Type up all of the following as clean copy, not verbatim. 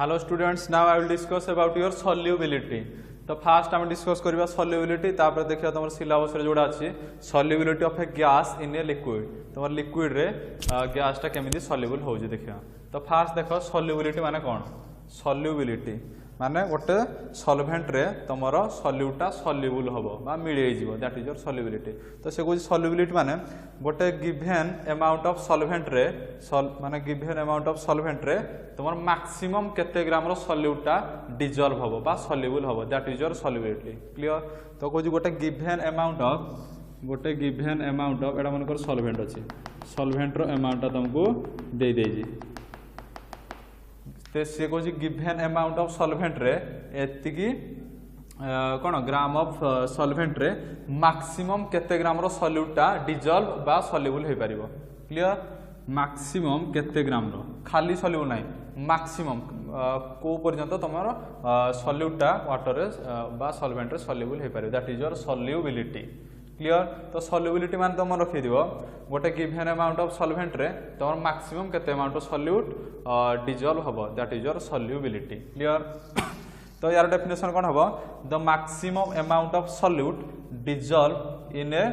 Hello students, now I will discuss about your solubility. तो fast आम discuss करबा solubility तापर देखिया तुम सिलेबस रे जोड़ा अछि solubility of a gas in a liquid तुम लिक्विड रे गैस टा केमिति सॉल्युबल हो जे देखिया। तो फास्ट देखो सॉल्युबिलिटी माने कोन सॉल्युबिलिटी माने गोटे सॉल्वेंट रे तुमरो सॉल्यूटा सॉल्युबल होबो बा मिले जिवो दैट इज योर सॉल्युबिलिटी। तो से को सॉल्युबिलिटी माने गोटे गिवन अमाउंट ऑफ सॉल्वेंट रे माने गिवन अमाउंट ऑफ सॉल्वेंट रे तुमर मैक्सिमम केते ग्राम रो सॉल्यूटा डिसॉल्व होबो बा सॉल्युबल होबो that is your solubility. Clear. तो को गोटे गिवन अमाउंट ऑफ एडा मनकर सॉल्वेंट अछि सॉल्वेंट रो अमाउंट तुमको दे देजी ते से को गिवन अमाउंट ऑफ सॉल्वेंट रे एतिकी कोन ग्राम ऑफ सॉल्वेंट रे मैक्सिमम केते ग्राम रो सॉल्यूटा डिसॉल्व बा सॉल्युबल होई परिबो। क्लियर। मैक्सिमम केते ग्राम रो खाली सॉल्युबल नाही मैक्सिमम को पर्यंत तमरो सॉल्यूटा वाटर रे बा सॉल्वेंट रे सॉल्युबल होई परिबो that is your solubility. Clear. तो सॉल्युबिलिटी मान तुम रखि दिबो गोटे गिवन अमाउंट ऑफ सॉल्वेंट रे तुम मैक्सिमम केते अमाउंट ऑफ सॉल्यूट डिसॉल्व होबो that is your solubility. Clear. तो यार डेफिनेशन कोन होबो the maximum amount of solute dissolve in a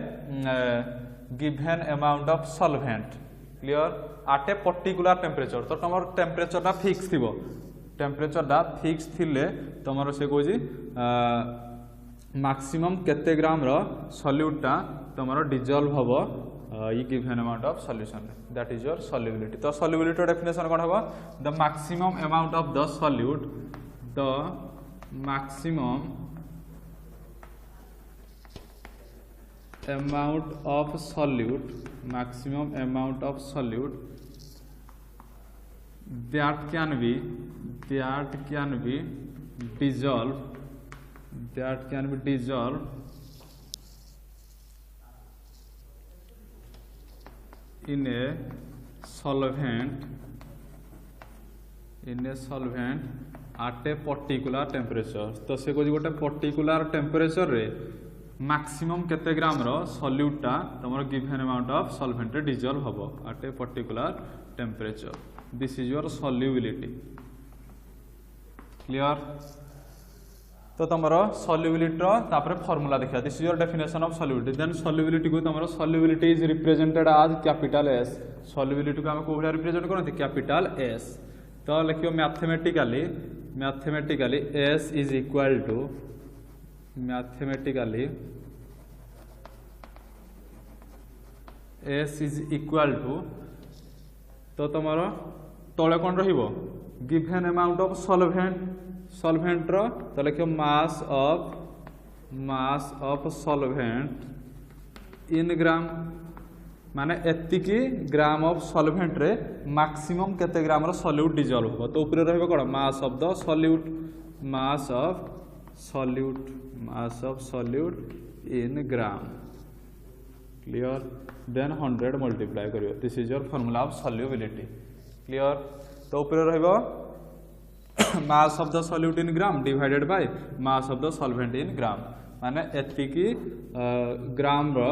given amount of solvent. Clear. At a particular temperature. तो तुम टेम्परेचर टा फिक्स थिबो टेम्परेचर टा फिक्स थिले तुमरो से कोजी मैक्सिमम केते ग्राम रो सॉल्यूटा तुमरो डिसॉल्व होबो ई given amount of solution that is your solubility. तो सॉल्युबिलिटी डेफिनेशन कोन होबो the maximum amount of the solute the maximum amount of solute that can be dissolved in a solvent at a particular temperature। तो से को गोटे particular temperature रे maximum केते gram रो सॉल्यूटा तमरो गिवन अमाउंट ऑफ सॉल्वेंट रे डिसॉल्व होबो at a particular temperature this is your solubility. Clear. तो तमरो सॉल्युबिलिटी रो तापर फार्मूला देखिया this is your definition of solubility. Then solubility को तमरो solubility is represented as capital S. Solubility को हम को भला रिप्रेजेंट करते कैपिटल एस। तो लिखियो mathematically S is equal to तो तुम तले कौन रहिबो गिवन अमाउंट ऑफ सॉल्वेंट रो तो लिखियो mass of solvent in gram माने एतिकी ग्राम ऑफ सॉल्वेंट रे मैक्सिमम केते ग्राम रो सॉल्यूट डिसॉल्व हो। तो ऊपर रहिबो कोन mass of the solute mass of solute in gram। Clear। then 100 multiply करियो this is your formula of solubility। Clear। तो ऊपर रहिबो mass of the solute in gram divided by mass of the solvent in gram माने एतिकी ग्राम रो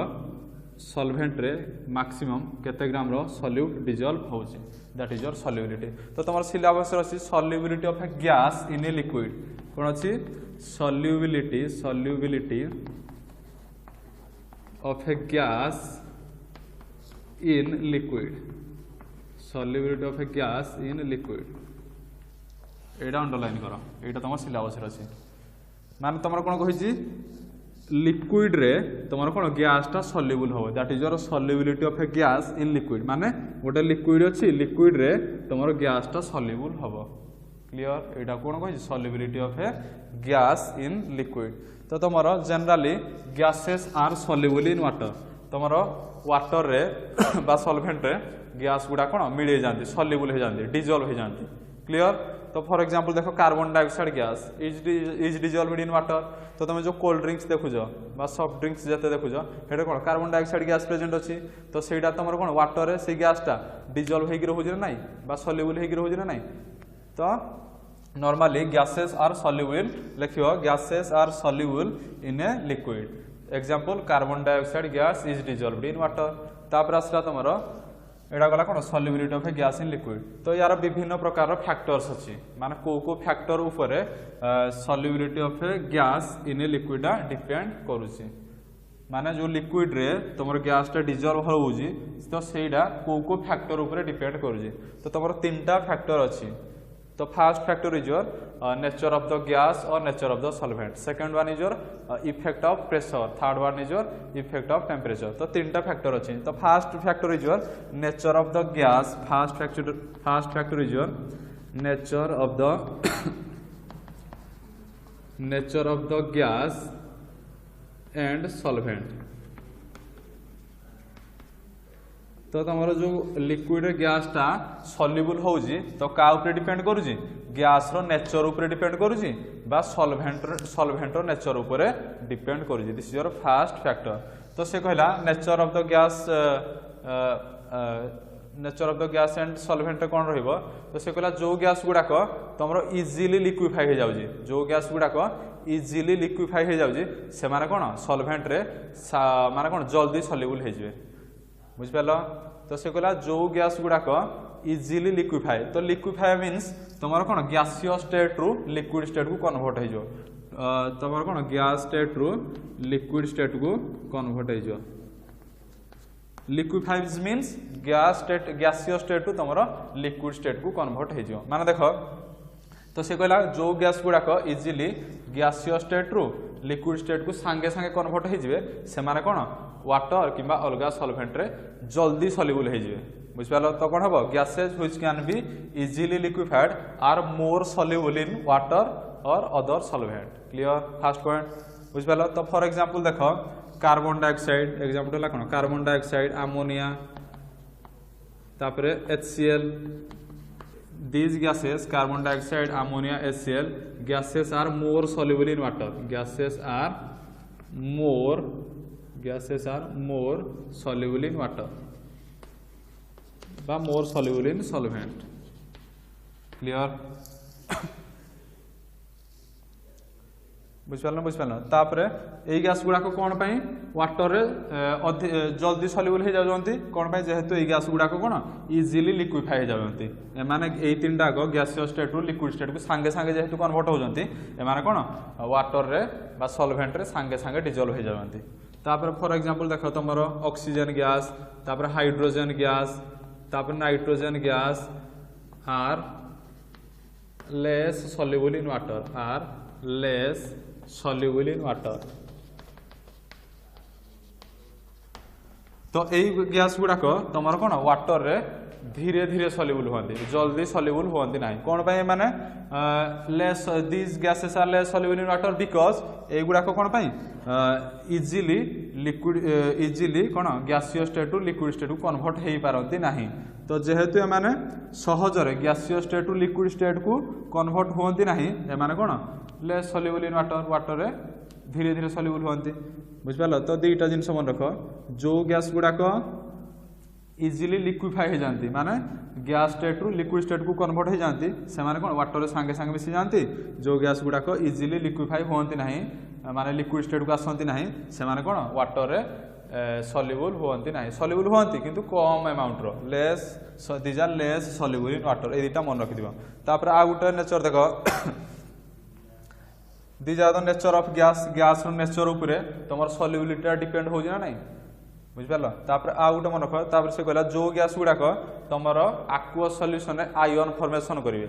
solvent रे maximum केते gram रो solute dissolve होउची दैट इज योर सॉल्युबिलिटी। तो तमर सिलेबस रे अछि solubility of a gas in a liquid कोन अछि solubility of a gas in liquid एटा अंडरलाइन करो एटा तुम सिलेबस रे अछि माने तुम कोन कहिछि लिक्विड रे तुम कोन गैस टा सॉल्युबल हो that is your solubility of a gas in liquid माने गोटे लिक्विड अछि लिक्विड रे तुम गैस टा सॉल्युबल होबो। क्लियर। एटा कोन कहि solubility of a gas in liquid. तो तुमरो generally gases are soluble in water तुमरो वाटर रे बा सॉल्वेंट रे गैस गुडा कोन मिले जांती सॉल्युबल हो जांती डिसॉल्व हो जांती। क्लियर। तो फॉर एग्जांपल देखो carbon dioxide gas is dissolved in water. तो तुम जो कोल्ड ड्रिंक्स देखुजो बा सॉफ्ट ड्रिंक्स जते देखुजो हेडे कोन कार्बन डाइऑक्साइड गैस प्रेजेंट अछि तो सेटा तुमरो कोन वाटर रे से गैस टा डिसॉल्व हेगी रहउजी ना नाही बा सॉल्युबल हेगी रहउजी ना नाही। तो normally gases are soluble लिखियो gases are soluble in a liquid example carbon dioxide gas is dissolved in water। तापर आसला तमरो एटा गला कोन solubility of a gas in liquid. तो यार विभिन्न प्रकार फैक्टर्स अछि माने को फैक्टर ऊपर solubility of a gas in a liquid depend करूची माने जो लिक्विड रे तुमर गैस टा डिजॉल्व होउजी तो सेटा को फैक्टर ऊपर डिपेंड करूची। तो तुमर तीनटा फैक्टर अछि। तो first factor is your nature of the gas और nature of the solvent, second one is your effect of pressure, third one is your effect of temperature. तो तीनटा फैक्टर अछि। तो first factor is your nature of the gas, first factor is your nature of the gas and solvent. तो तुम जो liquid gas टा soluble होउजी तो का ऊपर डिपेंड करूजी गैस रो नेचर ऊपर डिपेंड करूजी बा सॉल्वेंट रो नेचर ऊपर डिपेंड करूजी। This is your first factor. तो से कहला nature of the gas and solvent कोन रहइबो। तो से कहला जो गैस गुडाक तुमरो इजीली लिक्विफाई हो जाउजी, जो गैस गुडाक इजीली लिक्विफाई हो जाउजी से माने कोन सॉल्वेंट रे माने कोन जल्दी सॉल्युबल हो जिवे, बुझ पालो। तो से कहला जो गैस गुडाक इजीली लिक्विफाई, तो लिक्विफाई मीन्स तुमर कोन गैसियस स्टेट रु लिक्विड स्टेट को कन्वर्ट हो जो, तुमर कोन गैस स्टेट रु लिक्विड स्टेट को कन्वर्ट हो जो। लिक्विफाई मीन्स गैसियस स्टेट रु तुमर लिक्विड स्टेट को कन्वर्ट हो जो। माने देखो तो से कहला जो गैस गुडाक इजीली गैसियस स्टेट रु लिक्विड स्टेट को सांगे सांगे कन्वर्ट हो जिवे से माने कोन वाटर किंबा अलगा सॉल्वेंट रे जल्दी सॉल्युबल हो जिवे, बुझ पालो। तो कोन हबो gases which can be easily liquefied are more soluble in water और other solvent. Clear first point, बुझ पालो। तो फॉर एग्जांपल देखो कार्बन डाइऑक्साइड एग्जांपल ला कोन कार्बन डाइऑक्साइड, अमोनिया, तापरे HCl, these gases carbon dioxide, ammonia, HCl gases are more soluble in water, gases are more soluble in water বা more soluble in solvent। clear बुझपाल। तापरे एई gas गुडा को कोन पई water रे जल्दी soluble हो जाउंती कोन पई जेहेतु एई गैस गुडा को कोन इजीली लिक्विफाई हो जाउंती। ए माने एई तीनटा को गैसियस स्टेट रु लिक्विड स्टेट को सांगे सांगे जेहेतु कन्वर्ट हो जाउंती ए माने कोन वाटर रे बा सॉल्वेंट रे सांगे सांगे डिजॉल्व हो जाउंती। तापर फॉर एग्जांपल देखो तमरो ऑक्सीजन गैस, तापर हाइड्रोजन गैस, तापर nitrogen gas are less soluble in water, are less soluble in water। तो यही गैस गुडाक तुम कौन वाटर रे धीरे धीरे सॉल्युबल होती, जल्दी सॉल्युबल होती ना कौन पाई माने less this gases are less soluble in water because ए गुडाक कौन पाई इजीली लिक्विड इजीली कौन gaseous state to liquid state को कन्वर्ट हो पारती नहीं। तो जेहेतु एमाने सहजरे gaseous state to liquid state को कन्वर्ट होती नहीं एमाने कौन less soluble in water, water रे धीरे धीरे सॉल्युबल होती, बुझपाल। तो दुईटा जिनस मन रख जो गैस गुडाक इजीली लिक्विफाई हो जाती माने गैस स्टेट रु लिक्विड स्टेट को कन्वर्ट हो जाती से माने कौन वाटर रे सांगे सांगे मिसी जाती। जो गैस गुडाक इजीली लिक्विफाई होती नहीं माने लिक्विड स्टेट को आसती नहीं से माने कौन वाटर रे सॉल्युबल होती नहीं, सॉल्युबल होती किंतु कम अमाउंट रो less, these are less soluble in water. ए दुटा मन रखिदिबो। तापर आ गुटे नेचर देखो these are the nature of gas, gas रो नेचर ऊपर तुम सॉल्युबिलिटी डिपेंड हो ना नहीं, बुझपाल। तापर आ गुटे मन रख तापर से कहला जो गैस गुडाक तुमर आक्वस सॉल्यूशन रे आयन फॉर्मेशन करिवे,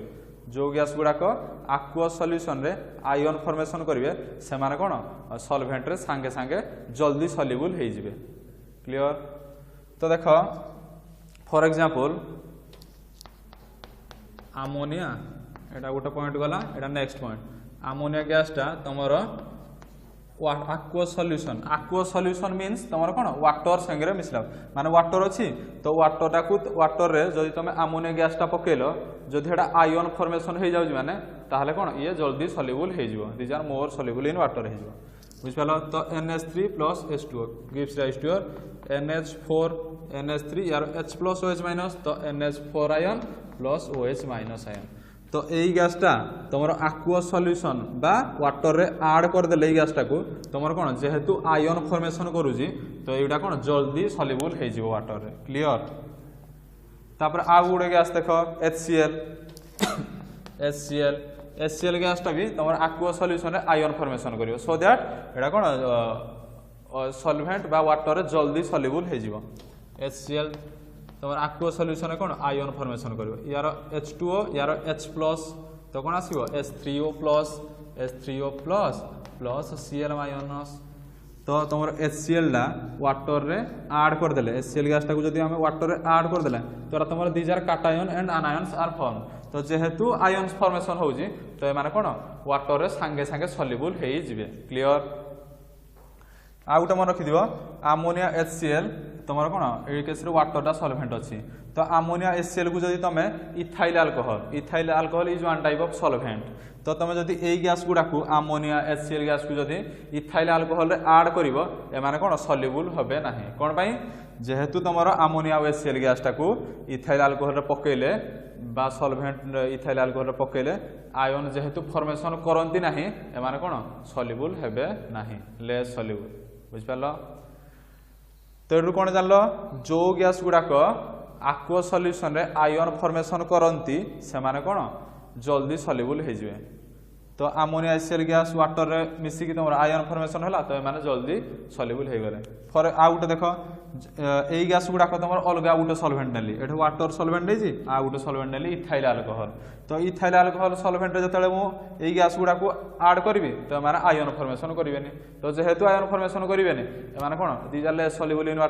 जो गैस गुडाक आक्वस सॉल्यूशन रे आयन फॉर्मेशन करिवे से माने कोन सॉल्वेंट रे सांगे सांगे जल्दी सॉल्युबल हो जिवे। क्लियर। तो देखो फॉर एग्जांपल अमोनिया, एटा गोटे पॉइंट गला, एटा नेक्स्ट पॉइंट। अमोनिया गैस टा तुमर aqueous solution मीन्स तुम कौन वाटर संगे मिसला माने वाटर अच्छी तो वाटर टाक वाटर रे जदि तुम अमोनिया गैस टा पकेल जदि एटा आयन फॉर्मेशन हो जाउछ माने ताहले कौन ये जल्दी सॉल्युबल हो जिवो, these are more soluble in water हो जिवो, बुझपाल। तो NH3 plus H2 gives rise to NH4 NH3 यार H प्लस OH माइनस तो NH4 ion plus OH minus ion. तो यही गैसटा तुम aqueous सॉल्यूशन बा वाटर रे ऐड कर देले गैसटा को तुम कौन जेहेतु आयन फॉर्मेशन करूजी तो यहाँ कौन जल्दी सॉल्युबल हो जिवो वाटर रे। क्लियर। तापर आ गुडे गैस देख HCl HCl HCl गैसटा भी तुम आक्वा सॉल्यूशन रे आयन फॉर्मेशन करियो so that Etah cone solvent बा वाटर रे जल्दी सॉल्युबल हे जीवो HCl तुम आक्वा सॉल्यूशन रे कोन आयन फॉर्मेशन करियो यार H2O यार H+ तो कोन आसीबो H3O+ प्लस Cl माइनस तो तुम HCl ला वाटर रे ऐड कर देले HCl गैस टाको जदी हम वाटर रे ऐड कर देले तो तुम these are cation and anions are form तो जेहेतु आयन्स फॉर्मेशन होउजी तो माने कोन वाटर रे संगे संगे सॉल्युबल हे जिवे क्लियर आ गुटा मन रखि दिबो अमोनिया HCl तुमर कोन ए केस रे वाटर दा सॉल्वेंट अछि तो अमोनिया HCl को जदी तमे ethyl alcohol is one type of solvent तो तुम जदि ए गैस गुडा को अमोनिया HCl गैस को जदि इथाइल अल्कोहल रे ऐड करिवो ए माने कोन सॉल्युबल होबे नाही कोन पई जेहेतु तुमरो अमोनिया HCl गैस टा को इथाइल अल्कोहल रे पकेले बा सॉल्वेंट इथाइल अल्कोहल रे पकेले आयन जेहेतु फॉर्मेशन करंती नाही ए माने कोन सॉल्युबल हेबे नाही लेस सॉल्युबल बुझ पालो तो एडु कोन जानलो जो गैस गुडा को aqua सॉल्यूशन रे आयन फॉर्मेशन करंती से माने कोन जल्दी सॉल्युबल हे जिवे तो अमोनिया HCl गैस वाटर रे मिसी कि तुम आयन फॉर्मेशन होला तो माने जल्दी सॉल्युबल हे गले फॉर आ गुटे देखो एई गैस गुडा को तुम अलगा गुटे सॉल्वेंट नेली एठो वाटर सॉल्वेंट नै जी आ गुटे सॉल्वेंट नेली इथाइल अल्कोहल तो इथाइल अल्कोहल सॉल्वेंट रे जतले मु एई गैस गुडा को ऐड करबी तो माने आयन फॉर्मेशन करिवेनी तो जेहेतु आयन फॉर्मेशन करिवेनी ए माने कोन these are less soluble in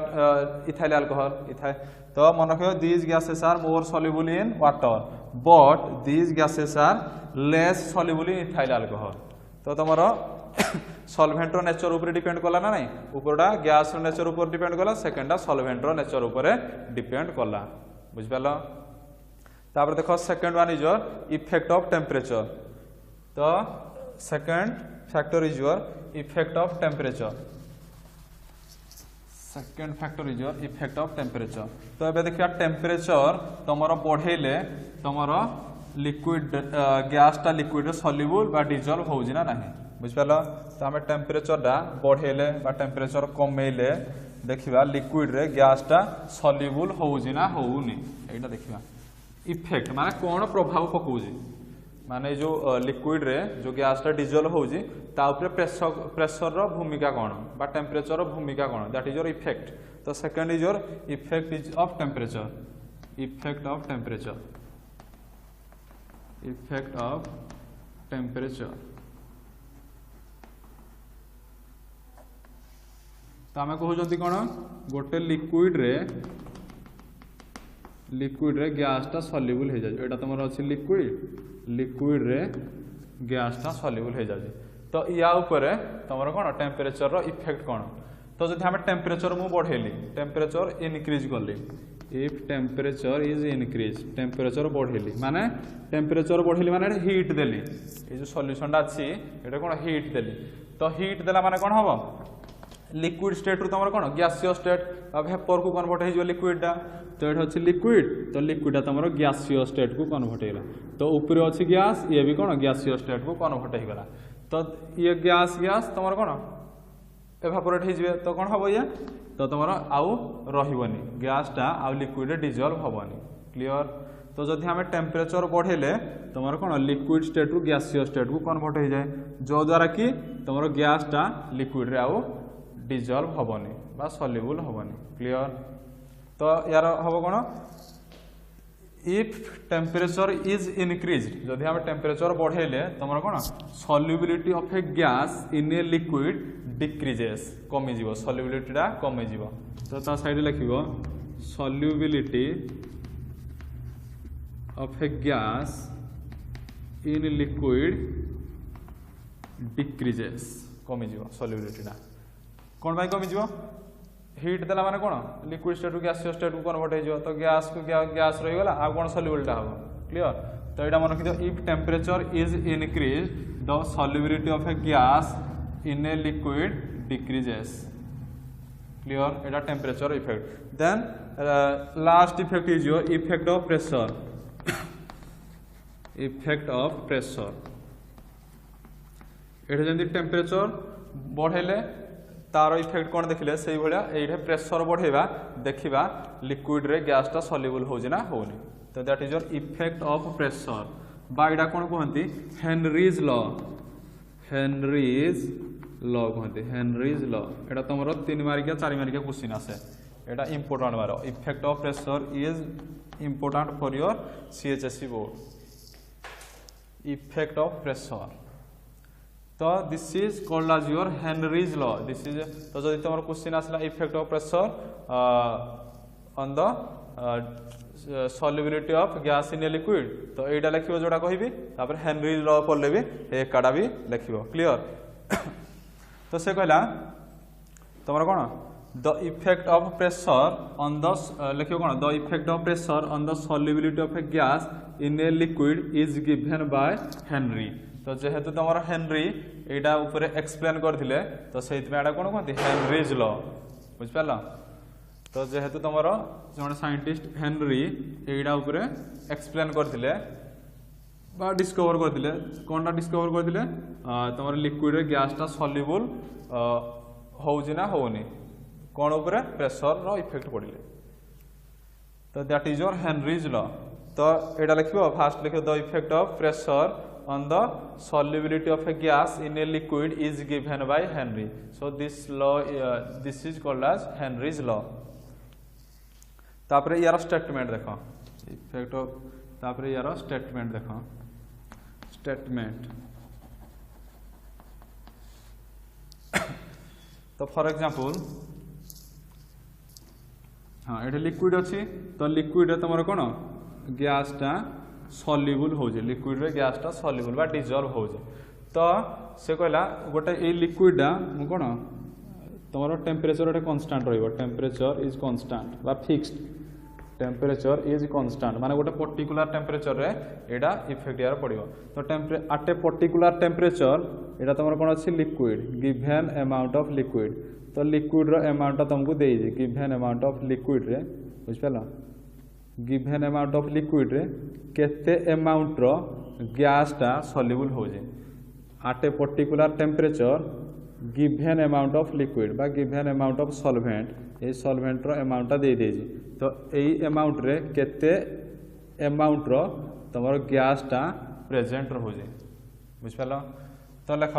ethyl alcohol ethyl तो मन रखियो these gases are more soluble in water but these gases are less soluble in ethyl alcohol तो तमरो सॉल्वेंट रो नेचर ऊपर डिपेंड कला ना नहीं ऊपरडा गैस रो नेचर ऊपर डिपेंड कला सेकंडा सॉल्वेंट रो नेचर ऊपर डिपेंड कला बुझ पालो तापर देखो second one is your effect of temperature तो second factor is your effect of temperature second factor is your effect of temperature तो एबे देखिया टेम्परेचर तमरो बढ़ेले तमरो लिक्विड गैस टा लिक्विड रे सॉल्युबल बा डिसॉल्व होउजी ना नाही बुझ पालो तो हमें टेम्परेचर दा बढ़ेले बा टेम्परेचर कमेले देखिबा लिक्विड रे गैस टा सॉल्युबल होउजी ना होउनी एटा देखिबा इफेक्ट माने कोन प्रभाव पकोउजी माने जो लिक्विड रे जो गैस टा डिसॉल्व होउजी ता ऊपर प्रेशर रो भूमिका कोन बा टेम्परेचर रो भूमिका कोन दैट इज योर इफेक्ट तो second is your effect is of temperature effect of temperature effect of temperature तो आम कहते कौन गोटे लिक्विड रे गैस टा सॉल्युबल हो जाए एटा तुम अच्छी लिक्विड रे गैस टा सॉल्युबल हो जाए तो या ऊपर तुम कौन टेम्परेचर रो इफेक्ट कौन तो जब हम टेम्परेचर मु बढ़ेली टेम्परेचर इनक्रीज कली if temperature is increase temperature बढ़ेली माने टेम्परेचर बढ़ेली माने हीट देली ये जो सॉल्यूशन टा अच्छी एटा कौन हीट देली तो हीट देला माने कौन हम लिक्विड स्टेट रु तुम कौन गैसीय स्टेट वेपर को कन्वर्ट हो लिक्विड टा तो ये अच्छे लिक्विड तो लिक्विड तुम गैसीय स्टेट को कन्वर्ट होगा तो ऊपर अच्छी गैस ये भी कौन गैसीय स्टेट को कन्वर्ट होगा तो ये गैस तुम कौन एवापोरेट हो तो कौन हम ये तो तुम आउ रही गैस टा आउ लिक्विड डिसॉल्व हेनी क्लियर तो जब आम टेम्परेचर बढ़ेले तुम कौन लिक्विड स्टेट रु गैसीय स्टेट को कन्वर्ट हो जाए जो द्वारा कि तुम गैस टा लिक्विड रे आउ डिसॉल्व हेनी बा सॉल्युबल हेनी क्लियर तो यार हम कौन इफ टेम्परेचर इज इनक्रीज्ड जदि हम टेम्परेचर बढ़ेले तुम कौन solubility of a gas in a liquid decreases कमी जीवो सॉल्युबिलिटी टा कमी जीवो तो ता साइड लिखिबो solubility of a gas in liquid decreases कमी जीवो सॉल्युबिलिटी टा कौन भाई कमी जीवो हीट देला माने कोन liquid state to gaseous state को कन्वर्ट हो तो गैस को गैस रही गला आ कोन सॉल्युबल टा हो क्लियर तो एटा मन रखियो if temperature is increase the solubility of a gas in a liquid decreases clear एटा temperature effect then last effect is your effect of pressure effect of pressure एटा जंदी टेम्परेचर बढ़ेले तार इफेक्ट कौन देखिले से भाया ये प्रेशर बढ़ेगा देखा लिक्विड रे गैसटा सल्युबल होना होनी तो that is your effect of pressure बाईटा कौन कहते हेनरीज लॉ कहते हेनरीज लॉ एटा तुम 3 मार्किया 4 मार्किया क्वेश्चन आसे एटा इंपोर्टेंट मार effect of pressure is important for your CHSE board effect of pressure तो this is called as your Henry's law this is तो जब तुम क्वेश्चन आसला effect of pressure on the solubility of gas in a liquid तो एटा लिखिबो जोटा कहबी तापर हेनरीज लॉ पढ़ले भी एकाडा भी लिखिबो क्लियर तो से कहला तुमर कोन the effect of pressure on the लिखिबो कोन the effect of pressure on the solubility of a gas in a liquid is given by Henry तो जेहेतु तुम हेनरी एटा ऊपर एक्सप्लेन करथिले तो सेइतमे एटा कोन कहते हेनरीज लॉ बुझ पाला तो जेहेतु तुम जो साइंटिस्ट हेनरी एटा ऊपर एक्सप्लेन करथिले बा डिस्कवर करथिले कोनटा डिस्कवर करथिले तुम लिक्विड रे गैसटा सॉल्युबल होउछि ना होउनी कोन ऊपर प्रेशर रो इफेक्ट पड़िले तो that is your Henry's law तो एटा लिखिबो फास्ट लिखिबो the effect of pressure on the solubility of a gas in a liquid is given by Henry. So this law this is called as Henry's law. तापरे यार statement देखो effect of तापरे यार statement देखो statement तो for example हाँ ये liquid अच्छी तो लिक्विड तुम कौन गैसटा सॉल्युबल हो लिक्विड रे गैसटा सॉल्युबल बा डिजॉल्व हो तो से कहला गोटे ये लिक्विडा कौन तुम टेम्परेचर गोटे कन्स्टाट टेम्परेचर इज कन्स्टाट बा फिक्स्ड टेम्परेचर इज कन्स्टाट माने गोटे पर्टिकुलर टेम्परेचर रे एटा इफेक्ट यार पड़ो तो एट ए पर्टिकुलर टेम्परेचर एटा तुम कौन अच्छी liquid given amount of liquid तो लिक्विड रो अमाउंट तुमको दे गिवन अमाउंट ऑफ लिक्विड रे बुझ पाला गिवन अमाउंट ऑफ लिक्विड रे केते अमाउंट रो गैसटा सॉल्युबल हो at a particular temperature given amount of liquid बा गिवन अमाउंट ऑफ सॉल्वेंट ये सॉल्वेंट रो अमाउंट दे देजी तो यही अमाउंट रे केते अमाउंट रो तमर गैसटा प्रेजेंट हो बुझ पालो तो लिख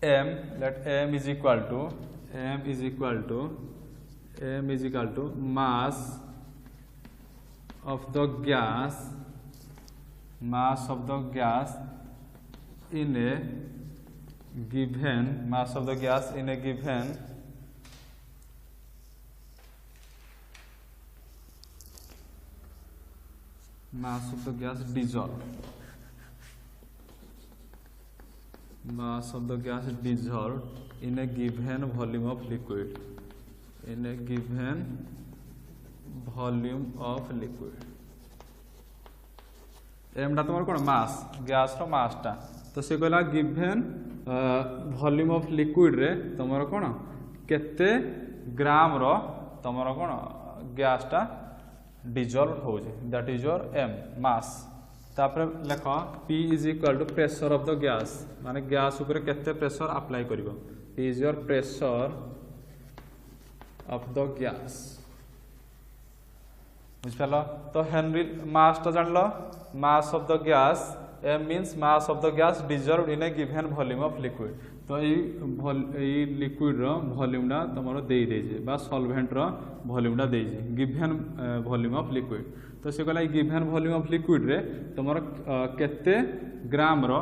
m let m is equal to mass of the gas mass of the gas in a given mass of the gas in a given mass of the gas dissolved mass of the gas dissolved in a given volume of liquid in a given volume of liquid एमटा तुम कौन मास gas रो मासटा तो से कहला given volume of liquid रे तुम कौन केते ग्राम रो तुम कौन गैसटा डिजॉल्व हो that is your M mass तापर लेख P is equal to pressure of the gas माने गैस ऊपर केते प्रेशर अप्लाई करिवो P is your pressure of the gas बुझपाल तो हेनरी मासटा जान mass of the gas M means mass of the gas dissolved in a given volume of liquid तो ये लिक्विड रो वॉल्यूमटा तुम दे बा सॉल्वेंट रो वॉल्यूमटा they given volume of liquid तो से कहला गिवन वॉल्यूम ऑफ लिक्विड रे तुम केते ग्राम रो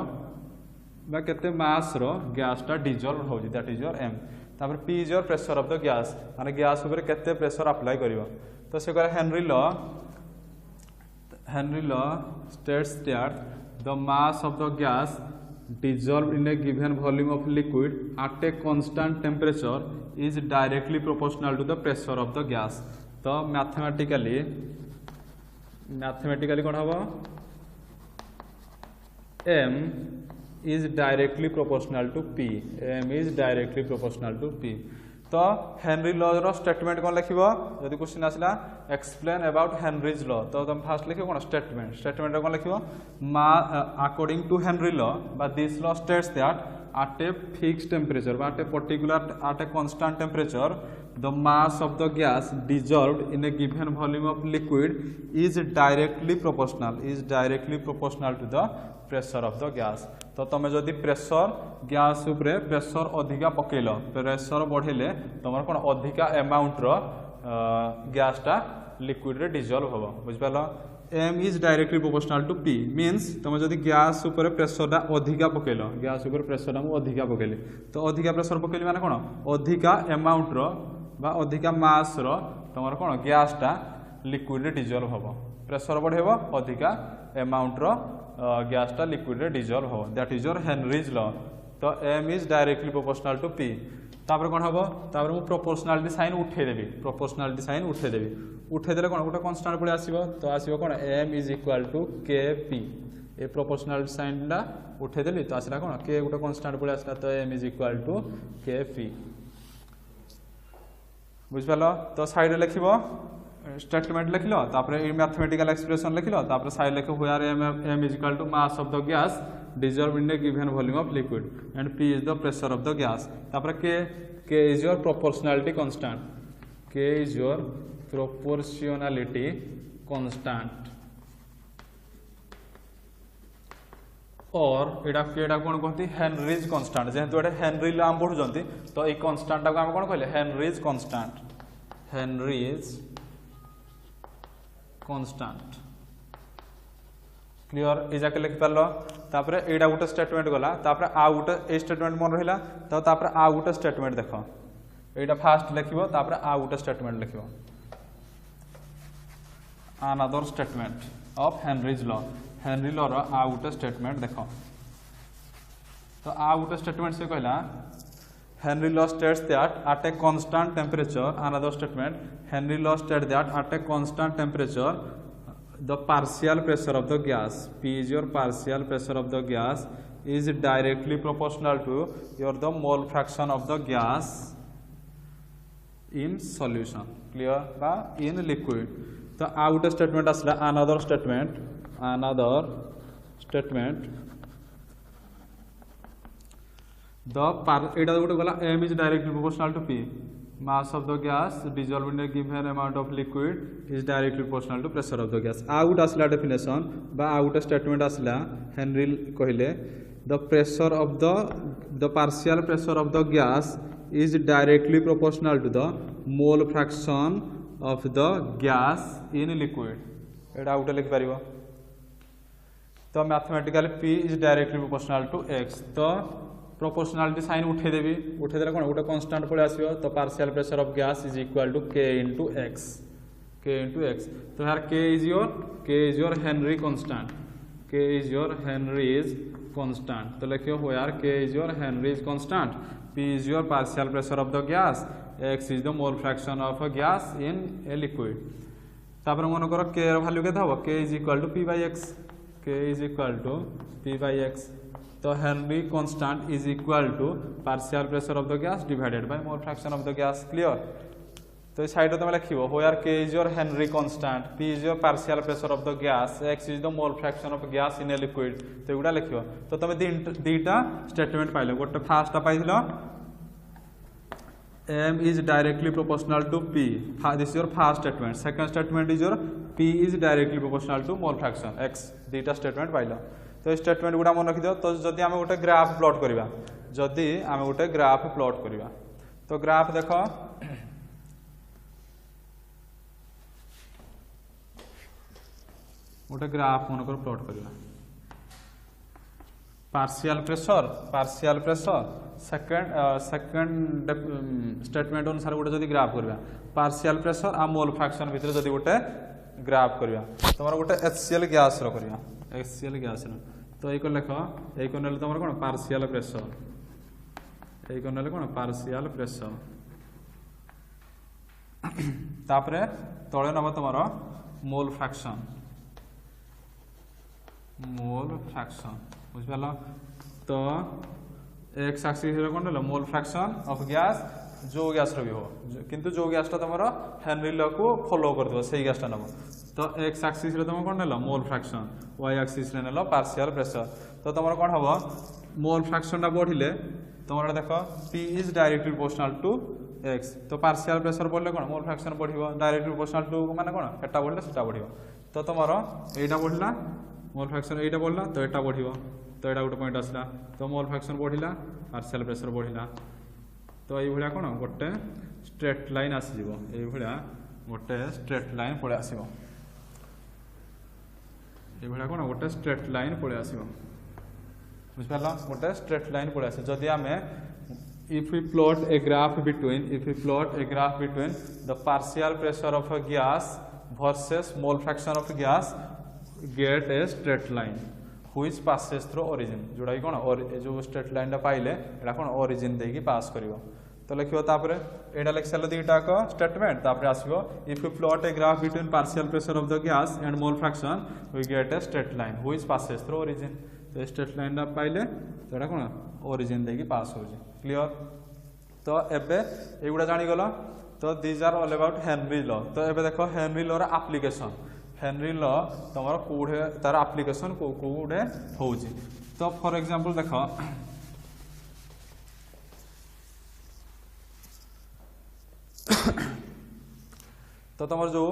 बा केते मास रो गैसटा डिजॉल्व हो दैट इज योर एम तापर P is your pressure of the gas माने गैस ऊपर केते प्रेशर अप्लाई करिवो तो से कहला Henry law states that the mass of the gas dissolved in a given volume of liquid at a constant temperature is directly proportional to the pressure of the gas तो mathematically कौन हम m is directly proportional to P m is directly proportional to P तो Henry law रो statement कौन लिखिबो यदि question आसला explain about Henrys law तो तुम fast लिखो कौन स्टेटमेंट कौन लिखिबो according to Henry law but this law states that at a fixed temperature at a particular at a constant temperature the mass of the gas dissolved in a given volume of liquid is directly proportional to the pressure of the gas. तो तुम जदि pressure gas उपरे pressure अधिका पकेल pressure बढ़ेले तुम कौन अधिका amount रो गैसटा लिक्विड रे डिजॉल्व होबो बुझिपाल m is directly proportional to p means तुम जदि गैस ऊपर प्रेशर अधिका पकेल गैस ऊपर प्रेशर अधिका पकेले तो अधिका प्रेशर पकेली माने कौन अधिका अमाउंट रो बा अधिका मास रो तुम कौन गैसटा लिक्विड रे डिजॉल्व होबो प्रेशर बढ़ेबो अधिका अमाउंट रो गैसटा लिक्विड रे डिजॉल्व हो that is your Henry's law तो m is directly proportional to p तापर कौन हम तापर मु प्रोपोर्शनालिटी साइन उठेदेवी उठेदेले कौन गोटे कन्स्टांट पड़े आसीबो तो आसीबो कौन m is equal to kp a proportionality sign ला उठेदेली तो आसला कौन k गोटे कन्स्टांट पड़े आसला तो m is equal to kp बुझपाल तो साइड लिखिबो स्टेटमेंट लिखल तापर मैथमेटिकल एक्सप्रेशन लिखल तापर साइड लिख where m is equal to mass of the gas dissolved in a given volume of liquid and p is the pressure of the gas तापर k is your proportionality constant और एडा केडा कोन कहती Henrys constant जेहेतु एडा Henry ला हम पढुजंती तो a constant को हम कोन कहले हेनरीज कांस्टेंट क्लियर ए जाके लिख पारलो तापर एडा गोटे स्टेटमेंट गला तापर आ गोटे ए स्टेटमेंट मन रहिला तो तापर आ गोटे स्टेटमेंट देखो एडा फास्ट लिखिबो तापर आ गोटे स्टेटमेंट लिखिबो another statement of Henry's law रो आ गोटे स्टेटमेंट देखो तो आ गोटे स्टेटमेंट से कहला Henry law states that at a constant temperature, another statement, Henry law states that at a constant temperature, the partial pressure of the gas, P is your partial pressure of the gas, is directly proportional to the mole fraction of the gas in solution. Clear? In liquid. So, out statement asla another statement. एटा गोटे गला m is directly proportional to p mass of the gas dissolved in a given amount of liquid is directly proportional to pressure of the gas आ गोटे आसला definition बा आ गोटे statement आसला Henry कहले the pressure of the partial pressure of the gas is directly proportional to the mole fraction of the gas in liquid एटा गोटे लिख पारिबो तो mathematically p is directly proportional to x तो proportionality sign उठेदेवी उठेदेले कोन गोटे कांस्टेंट पळे आसीबो तो partial pressure of gas is equal to k into x तो यार k is your Henry constant तो लिखियो हो यार k is your Henry constant p is your partial pressure of the gas x is the mole fraction of a gas in a liquid तापर मन करो k रो value केते हबो k is equal to p by x तो Henry constant is equal to partial pressure of the gas divided by mole fraction of the gas clear तो इस side तुम लिखिबो होयर k is your Henry constant p is your partial pressure of the gas x is the mole fraction of gas in a liquid तो एगुडा लिखिबो तो तुम दीटा स्टेटमेंट पाइलो गोटे फास्ट पाइलो m is directly proportional to p this is your first statement second statement is your p is directly proportional to mole fraction x दीटा स्टेटमेंट पाइलो तो स्टेटमेंट गुड़ा मन रखिद तो जदि आम गोटे ग्राफ प्लॉट करवा तो ग्राफ देख गोटे ग्राफ मनकर प्लॉट करवा पार्शियल प्रेशर सेकंड स्टेटमेंट अनुसार गोटे जदि ग्राफ करवा पार्शियल प्रेशर आ मोल फ्रैक्शन भितर जदि गोटे ग्राफ करवा तुम गोटे HCl गैस रो करवा HCl गैस रो तो एक लेख एक नेले तुम कौन पार्शियल प्रेशर एक नेले कौन पार्शियल प्रेशर तापरे तळे नब तुम मोल फ्रैक्शन बुझ पाल तो एक्स एक्सिस रे कोन मोल फ्रैक्शन ऑफ गैस जो गैस रो भी हो किंतु जो गैसटा तुम हेनरी लॉ को फॉलो कर दो सही गैसटा नब तो एक्स एक्सिस रे तुम कोन नेलो मोल फ्रैक्शन वाई एक्सिस रे नेलो पार्शियल प्रेशर तो तुम कोन हबो मोल फ्रैक्शनटा बढ़िले तुम देख P is directly proportional to x तो पार्शियल प्रेशर बढ़ले कौन मोल फ्रैक्शन बढ़िबो डायरेक्टली प्रोपोर्शनल टू माने कौन एटा बढ़ले सेटा बढ़िबो तो तुम एटा बढ़ला मोल फ्रैक्शन एटा बढ़ला तो एटा बढ़िबो तो एटा गोटे पॉइंट आसला तो मोल फ्रैक्शन बढ़िला पार्शियल प्रेशर बढ़िला तो ये भलिया कौन गोटे स्ट्रेट लाइन आसीजिवो ये भलिया गोटे स्ट्रेट लाइन पळे आसीबो ये भलिया कौन गोटे स्ट्रेट लाइन पळे आसीबो बुझिपाला गोटे स्ट्रेट लाइन पळे आसे जदि आमे if we plot a graph between the partial pressure of a gas versus mole fraction of a gas get a straight line which passes through origin जोड़ा कौन और जो स्ट्रेट लाइन पाइले एटा कौन origin देकी पास करिवो तो लिखियो तापरे एटा लिख साल दीटा को स्टेटमेंट तापरे आसीबो if we plot a graph between partial pressure of the gas and mole fraction we get a straight line which passes through origin तो स्ट्रेट लाइन दा पाइले तो एटा कौन origin देकी पास हो जे क्लियर तो एबे एगुडा जानी गलो तो these are all about Henry law तो एबे देखो हेनरी लॉ रा एप्लीकेशन हेनरी लॉ तमरो कोडे तार एप्लीकेशन कोडे होउची तो फॉर एग्जांपल देखो तो तमर जो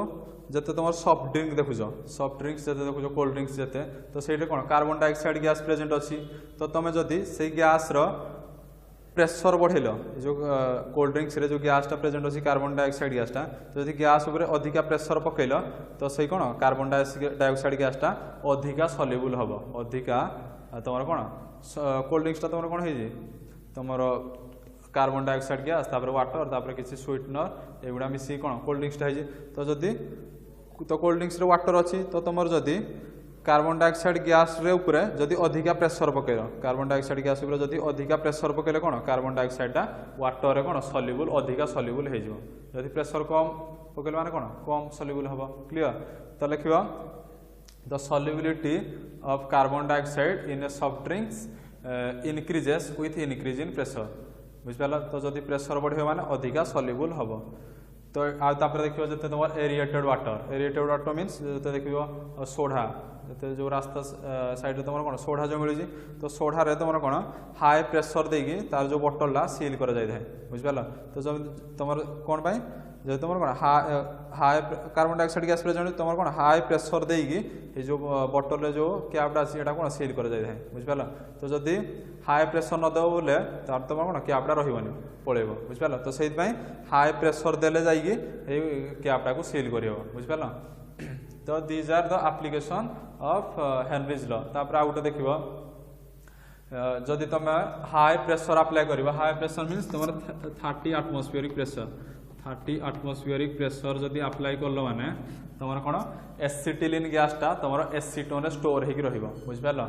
जते तमर सॉफ्ट ड्रिंक ड्रिंक्स जते देखुजो कोल्ड ड्रिंक्स जते तो सेटे कोन कार्बन डाइऑक्साइड गैस प्रेजेंट अछि तो तमे जदी से गैस रो प्रेशर बढ़ेल जो कोल्ड ड्रिंक्स रे जो गैसटा प्रेजेंट अछि कार्बन डाइऑक्साइड गैसटा तो जदी गैस ऊपर अधिका प्रेशर पकेल तो से कोन कार्बन डाइऑक्साइड गैसटा अधिका सॉल्युबल हबो अधिका तमर कोन कोल्ड ड्रिंक्सटा तमर कोन हे जे तमर कार्बन डाइऑक्साइड गैस तापर वाटर तापर किछि स्वीटनर एगुडा मिसी कोन कोल्ड ड्रिंक्सटा हे जे तो जदी तो कोल्ड ड्रिंक्स रे वाटर अछि तो तमर जदी कार्बन डाइऑक्साइड गैस रे ऊपर जदी अधिका प्रेशर पकेल कार्बन डाइऑक्साइड गैस ऊपर जदी अधिका प्रेशर पकेले कोन कार्बन डाइऑक्साइडटा वाटर रे कोन सॉल्युबल अधिका सॉल्युबल हे जिवो जदी प्रेशर कम पकेल माने कोन कम सॉल्युबल हबो क्लियर तो लिखिबो the solubility of carbon dioxide in a soft drinks increases with increase in pressure बुझिपाला तो जदी प्रेशर बढ़ियो माने अधिका सॉल्युबल हबो तो आ तापर देखियो जते तमर एरिएटेड वाटर मींस जते देखियो सोडा जते जो रास्ता साइड रे तमर कोन सोडा जो मिलुजी तो सोडा रे तमर कोन हाई प्रेशर देगी तार जो बोतल ला सील कर जाय थाए बुझिपाला तो जब तमर कोन पई जे तमर कोन high carbon dioxide gas present तमर कोन हाई प्रेशर देगी ए जो बोतल रे जो कैपटा अछि एटा कोन सील कर जाय थाए बुझिपाला तो जदी हाई प्रेशर न देबो बोले तार तमर कोन कैपटा रहिबनी पळेबो बुझिपाला तो सेहि पई हाई प्रेशर देले जाईगी ए कैपटा को सील करियो बुझिपाला तो these are the application of Henry's law तापर आ उटे देखिबो जदि तमे हाई प्रेशर अप्लाई करिबो हाई प्रेशर मींस तमर 30 एटमॉस्फेरिक प्रेशर जदि अप्लाई करलो माने तमर कोन एसिटिलिन गैसटा तमर एसीटोन रे स्टोर हेकि रहिबो बुझिपालो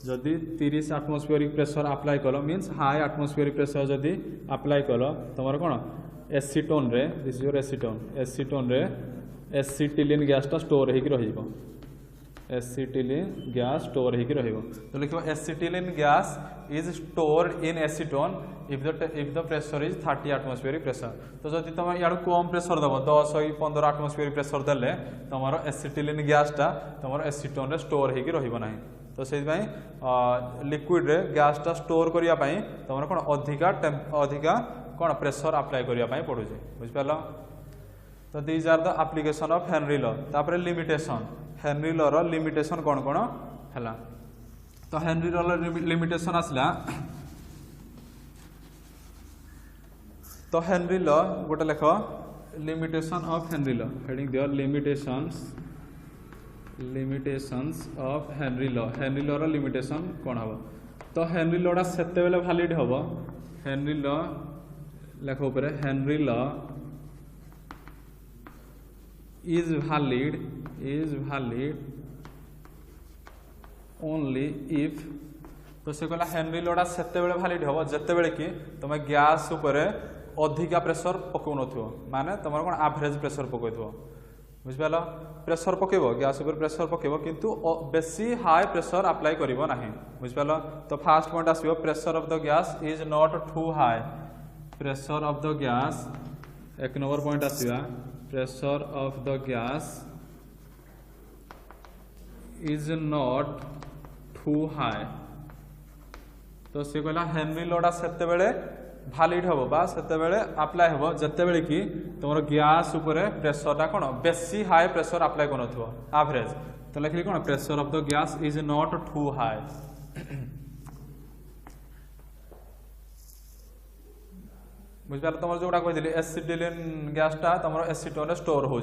जदि 30 एटमॉस्फेरिक प्रेशर अप्लाई कलो मींस हाई एटमॉस्फेरिक प्रेशर जदि अप्लाई कलो तमर कोन एसीटोन रे दिस इज योर एसीटोन रे एसिटिलिन गैसटा स्टोर हेकि रहिबो एसिटिलिन गैस स्टोर हेकि रहिबो तो लिखो acetylene gas is stored in acetone if the pressure is 30 atmospheric pressure तो जदि तुम यार कम प्रेशर दबो 10 15 एटमॉस्फेरिक प्रेशर देले तमरो एसिटिलिन गैसटा तमरो एसीटोन रे स्टोर हेकि रहिबो नाही तो सेहि पई लिक्विड रे गैसटा स्टोर करिया पई तमरो कोन अधिका कोन प्रेशर अप्लाई करिया पई पडु जे बुझ पालो तो these are the application of Henry law तापर लिमिटेशन हेनरी लॉ रो लिमिटेशन कोन कोन हला तो हेनरी लॉ रो लिमिटेशन आसला तो हेनरी लॉ गोटे लेखो limitation of Henry law heading दियो लिमिटेशंस ऑफ हेनरी लॉ रो लिमिटेशन कोन हबो तो हेनरी लॉ रा सेते बेले वैलिड हबो हेनरी लॉ लेखो ऊपर Henry law is valid only if तो से कहला हेनरी लॉ सेते बेले वैलिड हबो जते बेले कि तुम गैस ऊपर अधिका प्रेशर पकौ नथियो माने तुमर कोन एवरेज प्रेशर पकैथो बुझ पालो प्रेशर पकेबो गैस ऊपर प्रेशर पकेबो किंतु बेसी हाई प्रेशर अप्लाई करिवो नाही बुझ पालो तो फर्स्ट पॉइंट आसीबो pressure of the gas is not too high pressure of the gas एक नंबर पॉइंट आसीबा pressure of the gas is not too high तो सी कहला हेनरी लॉटा सेते बेले भैलिड हम बा सेते बेले अप्लाई हम जते बेले कि तुम गैस उपरे प्रेशरटा कौन बेसी हाई प्रेशर अप्लाई कर एवरेज तो लिखली कौन pressure of the gas is not too high बुझिपार तुम जोटा कही एसिटिलीन गैसटा तुम एसीटोन स्टोर हो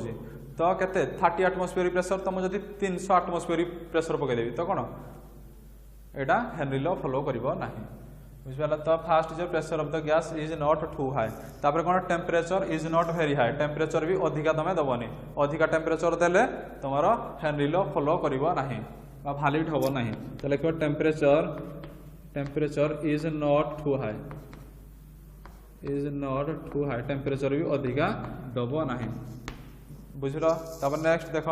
तो केते 30 एटमॉस्फेरिक प्रेशर तुम जब 300 एटमॉस्फेरिक प्रेशर पकईदेवी तो कौन यहाँ हेनरी लॉ फॉलो करिवो नहीं बुझिपार तो फास्ट जो pressure of the gas is not too high तापर कौन temperature is not very high temperature भी अधिका तुम दबनी अधिका टेम्परेचर देले तुम हेनरी लॉ फॉलो करिवो नहीं बा वैलिड हबो नहीं तो लिखो temperature is not too high temperature भी अधिका दब नहीं बुझल तापर नेक्स्ट देख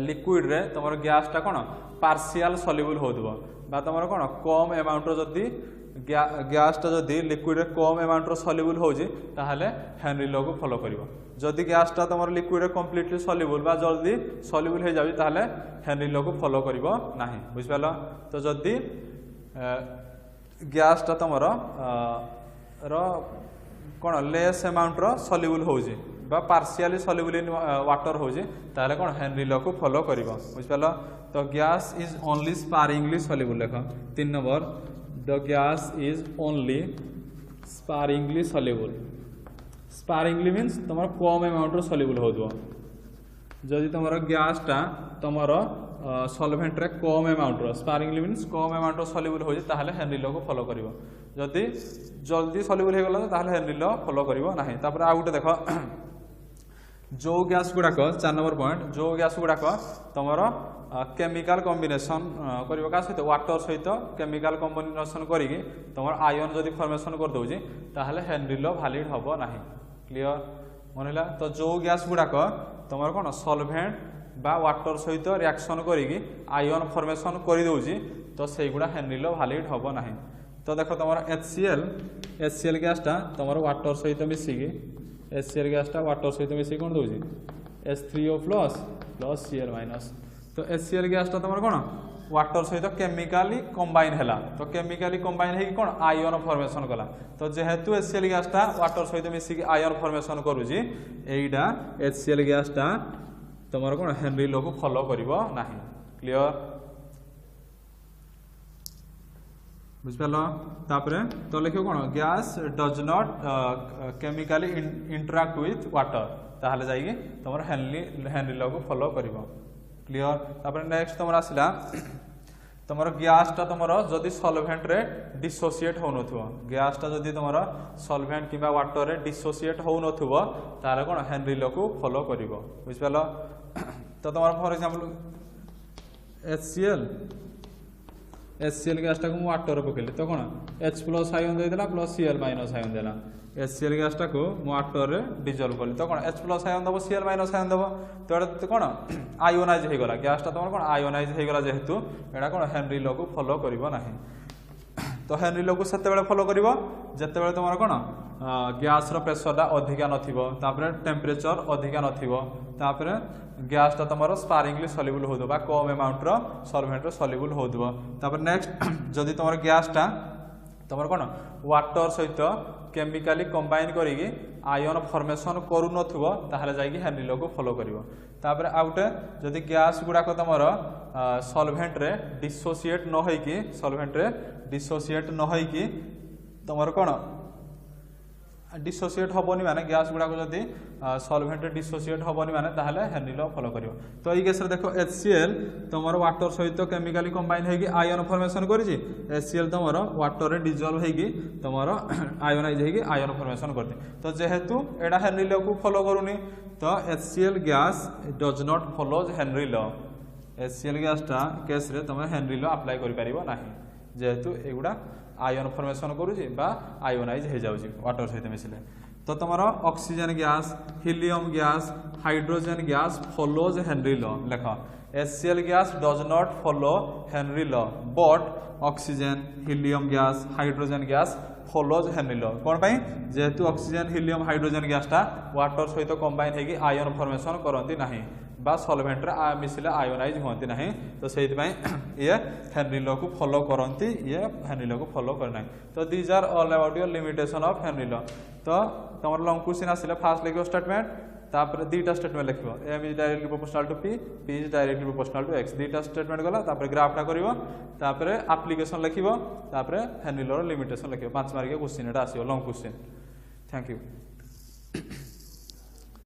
लिक्विड रे तुम गैसटा कौन पार्शियल सल्युबल होथबो बा तुम कौन कम अमाउंट जदि गैसटा जदि लिक्विड रे कम अमाउंट सल्युबल होजी ताहले हेनरी लॉ को फॉलो करिवो जदि गैसटा तुम लिक्विड रे कंप्लीटली सल्युबल बा जल्दी सल्युबल हो जाबी ताहले हेनरी लॉ को फॉलो करिवो नाही बुझिपालो तो जदि गैसटा तुम कौन लेस अमाउंट सल्युबल होजी बा पार्शियली सल्युबल इन वाटर होजी ताहले कौन हेनरी लॉ को फॉलो करिवो बुझिपालो तो gas is only sparingly soluble लेख 3 number the gas is only sparingly soluble sparingly means तुम कम अमाउंट सल्युबल होदो जदि तुम गैसटा तुम सॉल्वेंट रे कम अमाउंट स्पारिंगली मीन्स कम अमाउंट सल्युबल हो ताहले हेनरी लॉ को फॉलो करिवो जदि जल्दी सल्युबल हो गला ताहले हेनरी लॉ फॉलो करिवो नाही तापर आ गुटे देखो जो गैस गुडाक 4 नंबर पॉइंट जो गैस गुडाक तुमर केमिकल कॉम्बिनेशन करिवो का सहित वाटर सहित केमिकल कॉम्बिनेशन करिकी तुम आयन जदि फॉर्मेशन कर दोजी ताहले हेनरी लॉ वैलिड हबो नाही क्लियर मनला तो जो गैस गुडाक तुम कौन सॉल्वेंट बा वाटर सहित रिएक्शन करिकी आयन फॉर्मेशन कर दउजी तो सेगुड़ा हेनरी लॉ वैलिड हबो नाही तो देखो तुम HCl गैसटा तुम वाटर सहित मिसिकी HCl गैसटा वाटर सहित मिसिकी कौन दउजी H3O प्लस Cl माइनस तो HCl गैसटा तुम कौन वाटर सहित केमिकाली कंबाइन हैला तो केमिकाली कंबाइन है कौन आयन फॉर्मेशन कला तो जेहेतु HCl गैसटा वाटर सहित मिसिकी आयन फॉर्मेशन करूजी एइडा HCl गैसटा तुम कौन हेनरी लॉ को फॉलो करिवो नाही क्लियर बुझिपालो तापरे तो लिखो कौन gas does not chemically interact with water ताहले जाइए तुम हेनरी लॉ को फॉलो करिवो क्लियर तापरे नेक्स्ट तुम आसला तुम गैसटा तुम जदि सॉल्वेंट रे डिसोसिएट हो नथुवा गैसटा जदि तुम सॉल्वेंट किबा वाटर रे डिसोसिएट हो नथुवा तारे कोन हेनरी लॉ को फॉलो करिवो बुझिपालो तो तुम फॉर एग्जांपल HCl गैसटा को वाटर पकेली तो कौन H प्लस आयन देदेला प्लस Cl माइनस आयन देला HCl गैसटा को वाटर रे डिजोल्व कली तो कौन H प्लस आयन दबो Cl माइनस आयन दबो तो एटा कौन आयोनाइज हो गला गैसटा तुम कौन आयोनाइज हो गला जेहेतु एटा कौन हेनरी लॉ को फॉलो करिवो नाही तो हेनरी लॉ को सेते बेले फॉलो करिवो जते बेले तुम कौन गैस रो प्रेशरटा अधिका नथिबो तापरे टेम्परेचर अधिका नथिबो तापरे गैसटा तुम स्पारिंगली सल्युबल होदो बा कम अमाउंट रो सॉल्वेंट रो सल्युबल होदो तापर नेक्स्ट जदि तुम गैसटा तुम कौन वाटर सहित केमिकाली कंबाइन करिकी आयन फॉर्मेशन करू नथुबो ताहले जाईकी हेनरी लॉ को फॉलो करिवो तापर आउटे जदि गैस गुडाक तुमर सॉल्वेंट रे डिसोसिएट न होईकी सॉल्वेंट रे डिसोसिएट न होईकी तुमर कौन डिसोसिएट हबनी माने गैस गुडाक जदि सॉल्वेंट रे डिसोसिएट हबनी माने ताहले हेनरी लॉ फॉलो करिवो तो ई केस रे देखो HCl तुमर वाटर सहित केमिकली कंबाइन होईकी आयन फॉर्मेशन करिछि HCl तुमर वाटर रे डिसॉल्व होईकी तुमर आयोनाइज होईकी आयन फॉर्मेशन करते तो जेहेतु एडा हेनरी लॉ को फॉलो करूनी तो HCl gas does not follow Henry law HCl गैसटा केस रे तुम हेनरी लॉ अप्लाई करि परिबो नाही जेहेतु एगुडा आयन फॉर्मेशन करूछि बा आयोनाइज हो जाउछि वाटर सहित मिसिले तो तुमर oxygen gas helium gas hydrogen gas follows Henry law लेख HCl gas does not follow Henry law but oxygen helium gas hydrogen gas follows Henry law कोन पई जेहेतु ऑक्सीजन हीलियम हाइड्रोजन गैसटा वाटर सहित combine हेगी ion formation करंती नाही बा solvent रे मिसिले ionise होंती नाही तो सेहि पई ये हेनरी लॉ को फॉलो करंती ये हेनरी लॉ को फॉलो कर नाही तो these are all about your limitation of Henry law तो तमर लॉन्ग क्वेश्चन आसिले फास्ट लिखो स्टेटमेंट तापर दीटा स्टेटमेंट लिखिबो m is directly proportional to p p is directly proportional to x दीटा स्टेटमेंट गला तापर ग्राफटा करिवो तापर एप्लीकेशन लिखिबो तापर हेनरी लॉ रो लिमिटेशन लिखिबो 5 मार्क के question Etah आसीबो long question thank you.